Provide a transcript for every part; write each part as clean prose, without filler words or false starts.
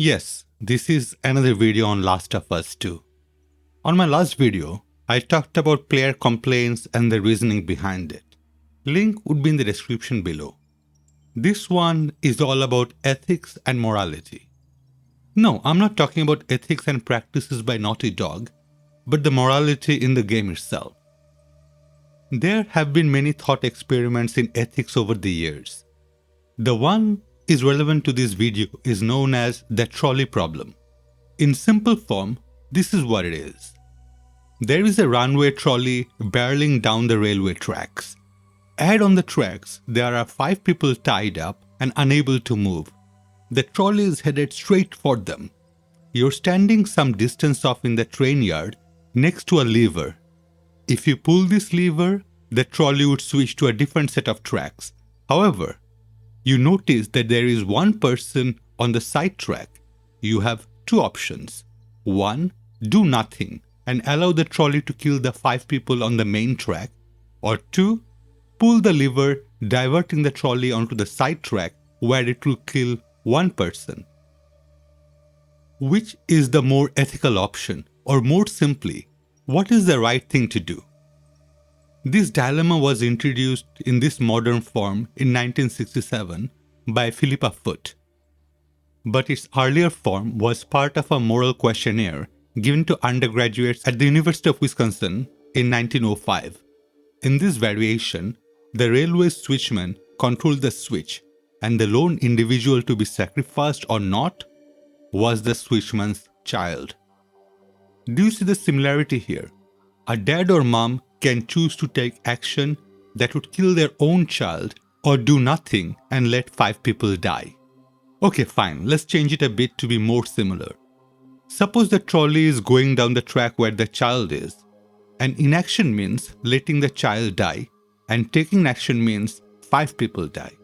Yes, this is another video on Last of Us 2. On my last video, I talked about player complaints and the reasoning behind it. Link would be in the description below. This one is all about ethics and morality. No, I'm not talking about ethics and practices by Naughty Dog, but the morality in the game itself. There have been many thought experiments in ethics over the years. The one is relevant to this video is known as the trolley problem. In simple form, this is what it is. There is a runway trolley barreling down the railway tracks. Ahead on the tracks, there are 5 people tied up and unable to move. The trolley is headed straight for them. You're standing some distance off in the train yard next to a lever. If you pull this lever, the trolley would switch to a different set of tracks. However, you notice that there is one person on the side track. You have 2 options. 1. Do nothing and allow the trolley to kill the 5 people on the main track. Or 2. Pull the lever, diverting the trolley onto the side track where it will kill 1 person. Which is the more ethical option? Or more simply, what is the right thing to do? This dilemma was introduced in this modern form in 1967 by Philippa Foot. But its earlier form was part of a moral questionnaire given to undergraduates at the University of Wisconsin in 1905. In this variation, the railway switchman controlled the switch, and the lone individual to be sacrificed or not was the switchman's child. Do you see the similarity here? A dad or mom can choose to take action that would kill their own child or do nothing and let 5 people die. Okay, fine, let's change it a bit to be more similar. Suppose the trolley is going down the track where the child is, and inaction means letting the child die, and taking action means 5 people die.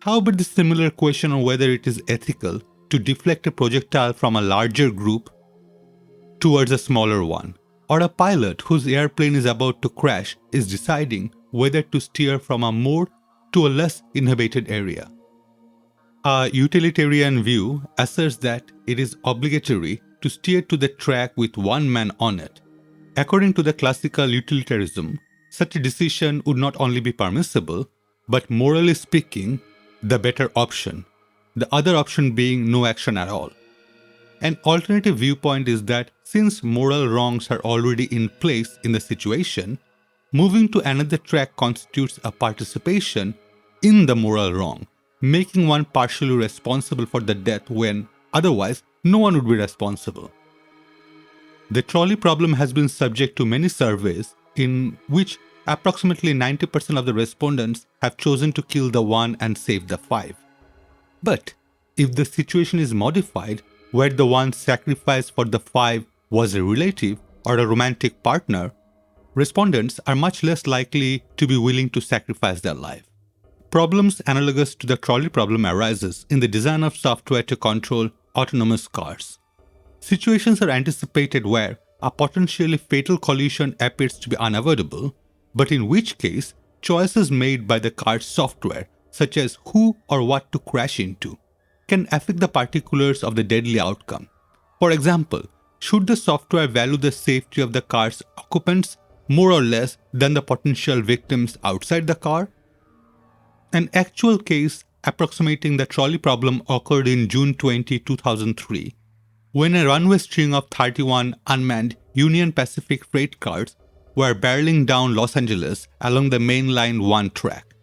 How about the similar question on whether it is ethical to deflect a projectile from a larger group towards a smaller one? Or a pilot whose airplane is about to crash is deciding whether to steer from a more to a less inhabited area. A utilitarian view asserts that it is obligatory to steer to the track with 1 man on it. According to the classical utilitarianism, such a decision would not only be permissible, but morally speaking, the better option, the other option being no action at all. An alternative viewpoint is that since moral wrongs are already in place in the situation, moving to another track constitutes a participation in the moral wrong, making one partially responsible for the death when otherwise no one would be responsible. The trolley problem has been subject to many surveys in which approximately 90% of the respondents have chosen to kill the 1 and save the 5. But if the situation is modified, where the 1 sacrificed for the 5 was a relative or a romantic partner, respondents are much less likely to be willing to sacrifice their life. Problems analogous to the trolley problem arises in the design of software to control autonomous cars. Situations are anticipated where a potentially fatal collision appears to be unavoidable, but in which case choices made by the car's software, such as who or what to crash into, can affect the particulars of the deadly outcome. For example, should the software value the safety of the car's occupants more or less than the potential victims outside the car? An actual case approximating the trolley problem occurred in June 20, 2003, when a runway string of 31 unmanned Union Pacific freight cars were barreling down Los Angeles along the main line 1 track.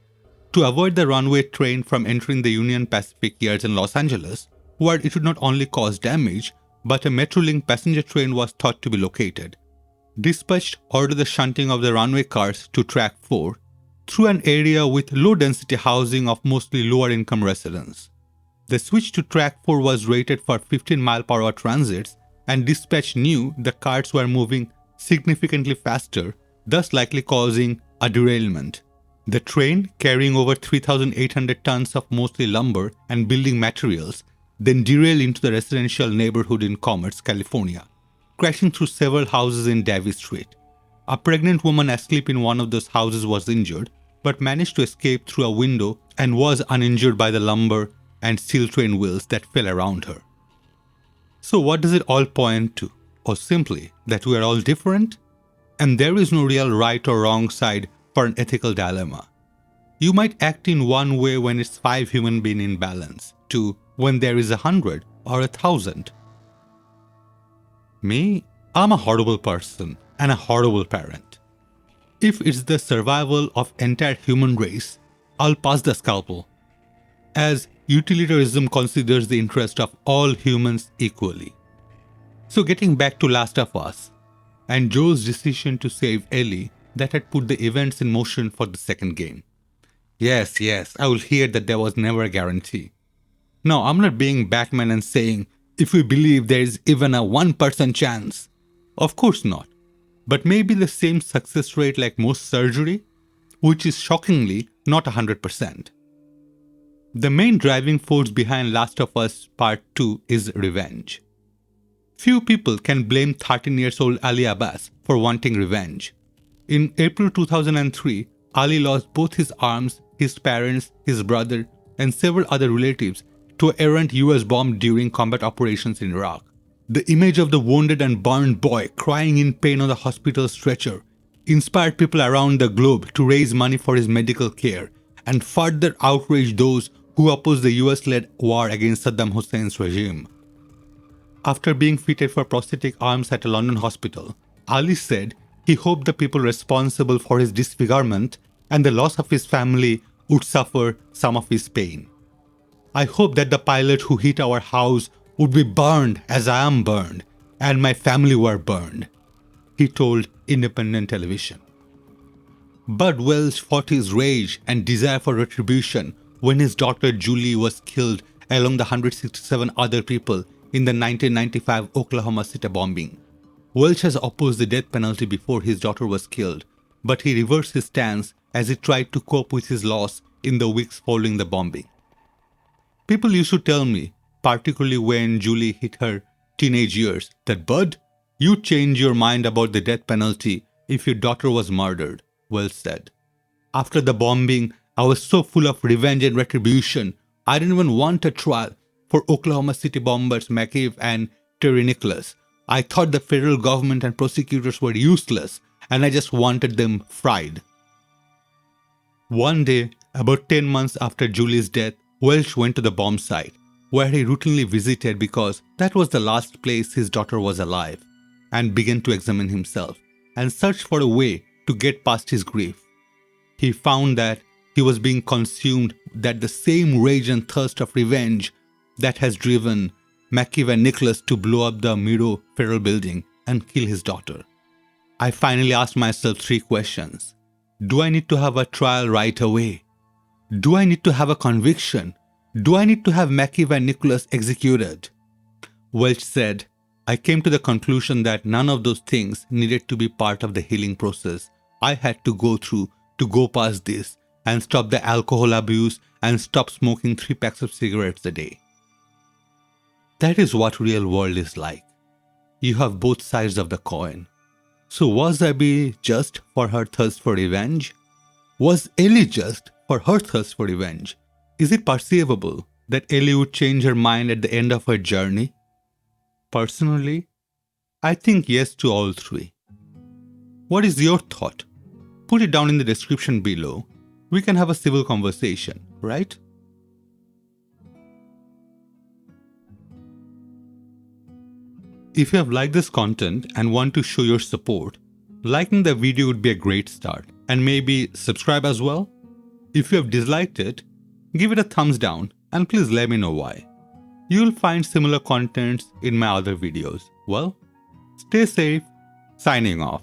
To avoid the runway train from entering the Union Pacific yards in Los Angeles, where it would not only cause damage, but a Metrolink passenger train was thought to be located, dispatched ordered the shunting of the runway cars to track 4 through an area with low-density housing of mostly lower-income residents. The switch to track 4 was rated for 15-mile-per-hour transits, and dispatch knew the cars were moving significantly faster, thus likely causing a derailment. The train, carrying over 3,800 tons of mostly lumber and building materials, then derailed into the residential neighborhood in Commerce, California, crashing through several houses in Davis Street. A pregnant woman asleep in one of those houses was injured, but managed to escape through a window and was uninjured by the lumber and steel train wheels that fell around her. So what does it all point to? Or simply that we are all different? And there is no real right or wrong side for an ethical dilemma. You might act in one way when it's 5 human beings in balance, to when there is 100 or 1,000. Me, I'm a horrible person and a horrible parent. If it's the survival of entire human race, I'll pass the scalpel, as utilitarianism considers the interest of all humans equally. So getting back to Last of Us, and Joel's decision to save Ellie that had put the events in motion for the second game. Yes, I will hear that there was never a guarantee. No, I'm not being Batman and saying, if we believe there is even a 1% chance. Of course not. But maybe the same success rate like most surgery, which is shockingly not 100%. The main driving force behind Last of Us Part 2 is revenge. Few people can blame 13-year-old Ali Abbas for wanting revenge. In April 2003, Ali lost both his arms, his parents, his brother, and several other relatives to an errant US bomb during combat operations in Iraq. The image of the wounded and burned boy crying in pain on the hospital stretcher inspired people around the globe to raise money for his medical care and further outraged those who opposed the US-led war against Saddam Hussein's regime. After being fitted for prosthetic arms at a London hospital, Ali said he hoped the people responsible for his disfigurement and the loss of his family would suffer some of his pain. I hope that the pilot who hit our house would be burned as I am burned and my family were burned, he told independent television. Bud Welch fought his rage and desire for retribution when his daughter Julie was killed along the 167 other people in the 1995 Oklahoma City bombing. Welch has opposed the death penalty before his daughter was killed, but he reversed his stance as he tried to cope with his loss in the weeks following the bombing. People used to tell me, particularly when Julie hit her teenage years, that Bud, you'd change your mind about the death penalty if your daughter was murdered, Welch said. After the bombing, I was so full of revenge and retribution, I didn't even want a trial for Oklahoma City bombers McCabe and Terry Nicholas. I thought the federal government and prosecutors were useless and I just wanted them fried. One day, about 10 months after Julie's death, Welch went to the bomb site, where he routinely visited because that was the last place his daughter was alive, and began to examine himself and search for a way to get past his grief. He found that he was being consumed that the same rage and thirst of revenge that has driven McCabe and Nicholas to blow up the Miro Federal Building and kill his daughter. I finally asked myself 3 questions. Do I need to have a trial right away? Do I need to have a conviction? Do I need to have McCabe and Nicholas executed? Welch said, I came to the conclusion that none of those things needed to be part of the healing process I had to go through to go past this and stop the alcohol abuse and stop smoking 3 packs of cigarettes a day. That is what real world is like. You have both sides of the coin. So was Abby just for her thirst for revenge? Was Ellie just for her thirst for revenge? Is it perceivable that Ellie would change her mind at the end of her journey? Personally, I think yes to all 3. What is your thought? Put it down in the description below. We can have a civil conversation, right? If you have liked this content and want to show your support, liking the video would be a great start, and maybe subscribe as well. If you have disliked it, give it a thumbs down and please let me know why. You will find similar contents in my other videos. Well, stay safe. Signing off.